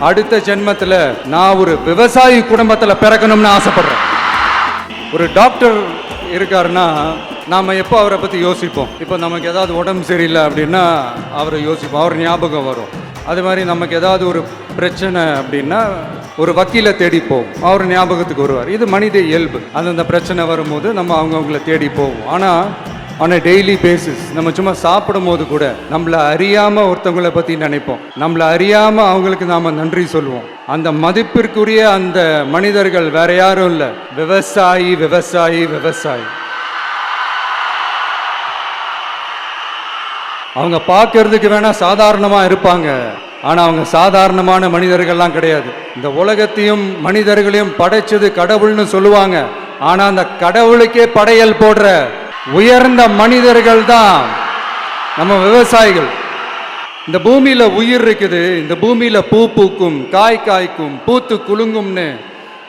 அடுத்த ஜென்மத்தில் நான் ஒரு விவசாயி குடும்பத்தில் பிறக்கணும்னு ஆசைப்படுறேன். ஒரு டாக்டர் இருக்காருன்னா நாம் எப்போ அவரை பற்றி யோசிப்போம். இப்போ நமக்கு ஏதாவது உடம்பு சரியில்லை அப்படின்னா அவரை யோசிப்போம், அவர் ஞாபகம் வரும். அது மாதிரி நமக்கு ஏதாவது ஒரு பிரச்சனை அப்படின்னா ஒரு வக்கீலை தேடி போவோம், அவர் ஞாபகத்துக்கு வருவார். இது மனித இயல்பு. அந்தந்த பிரச்சனை வரும்போது நம்ம அவங்கவுங்கள தேடி போவோம். ஆனால் ஆன் அ டெய்லி பேசிஸ் நம்ம சும்மா சாப்பிடும் போது கூட நம்மளை அறியாமல் ஒருத்தவங்களை பற்றி நினைப்போம், நம்மளை அறியாமல் அவங்களுக்கு நாம் நன்றி சொல்லுவோம். அந்த மதிப்பிற்குரிய அந்த மனிதர்கள் வேற யாரும் இல்லை, விவசாயி விவசாயி விவசாயி. அவங்க பார்க்கறதுக்கு வேணா சாதாரணமாக இருப்பாங்க, ஆனால் அவங்க சாதாரணமான மனிதர்கள்லாம் கிடையாது. இந்த உலகத்தையும் மனிதர்களையும் படைச்சது கடவுள்னு சொல்லுவாங்க, ஆனால் அந்த கடவுளுக்கே படையல் போடுற உயர்ந்த மனிதர்கள் தான் நம்ம விவசாயிகள். இந்த பூமியில உயிர் இருக்குது, இந்த பூமியில பூ பூக்கும், காய் காய்க்கும், பூத்து குலுங்கும்னு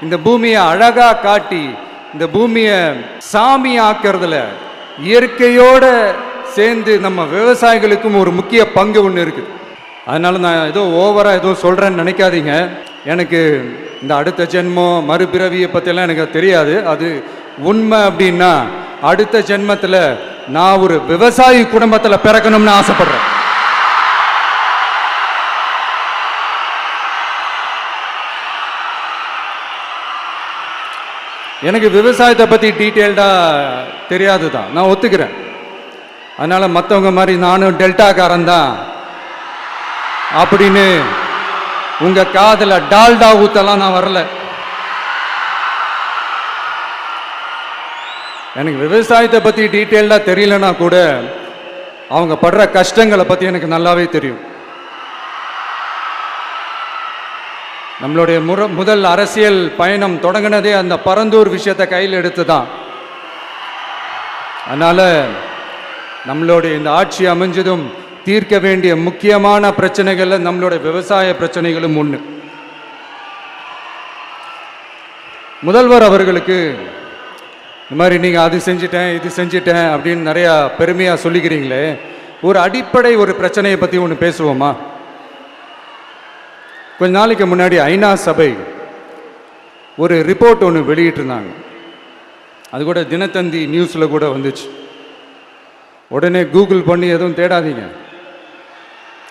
இந்த பூமியை அழகா காட்டி இந்த பூமியை சாமி ஆக்கிறதுல இயற்கையோட சேர்ந்து நம்ம விவசாயிகளுக்கும் ஒரு முக்கிய பங்கு ஒன்று இருக்குது. அதனால நான் ஏதோ ஓவரா ஏதோ சொல்றேன்னு நினைக்காதீங்க. எனக்கு இந்த அடுத்த ஜென்மம் மறுபிறவியை பற்றியெல்லாம் எனக்கு தெரியாது. அது உண்மை அப்படின்னா அடுத்த ஜென்மத்தில் நான் ஒரு விவசாயி குடும்பத்தில் பிறக்கணும்னு ஆசைப்படுறேன். எனக்கு விவசாயத்தை பற்றி டீட்டெயில்டாக தெரியாது தான், நான் ஒத்துக்கிறேன். அதனால் மற்றவங்க மாதிரி நானும் டெல்டாக்காரன் தான் அப்படின்னு உங்கள் காதில் டால்டா ஊத்தலாம் நான் வரல. எனக்கு விவசாயத்தை பற்றி டீட்டெயில்டாக தெரியலனா கூட அவங்க படுற கஷ்டங்களை பற்றி எனக்கு நல்லாவே தெரியும். நம்மளுடைய முதல் அரசியல் பயணம் தொடங்கினதே அந்த பரந்தூர் விஷயத்தை கையில் எடுத்து தான். அதனால் நம்மளுடைய இந்த ஆட்சி அமைஞ்சதும் தீர்க்க வேண்டிய முக்கியமான பிரச்சனைகளில் நம்மளுடைய விவசாய பிரச்சனைகளும் ஒன்று. முதல்வர் அவர்களுக்கு இந்த மாதிரி நீங்கள் அது செஞ்சிட்டேன் இது செஞ்சிட்டேன் அப்படின்னு நிறையா பெருமையாக சொல்லிக்கிறீங்களே, ஒரு அடிப்படை ஒரு பிரச்சனையை பற்றி ஒன்று பேசுவோமா? கொஞ்ச நாளைக்கு முன்னாடி ஐநா சபை ஒரு ரிப்போர்ட் ஒன்று வெளியிட்டிருந்தாங்க. அது கூட தினத்தந்தி நியூஸில் கூட வந்துச்சு. உடனே கூகுள் பண்ணி எதுவும் தேடாதீங்க,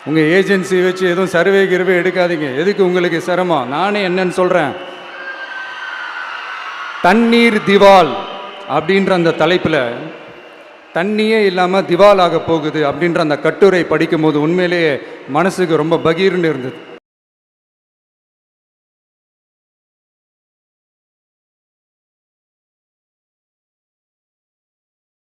உங்கள் ஏஜென்சி வச்சு எதுவும் சர்வே கிருவே எடுக்காதீங்க. எதுக்கு உங்களுக்கு சிரமம்? நானே என்னன்னு சொல்கிறேன். தண்ணீர் திவால் அப்படின்ற அந்த தலைப்பில் தண்ணியே இல்லாமல் திவால் ஆக போகுது அப்படின்ற அந்த கட்டுரை படிக்கும் போது உண்மையிலேயே மனசுக்கு ரொம்ப பகீர்னு இருந்தது.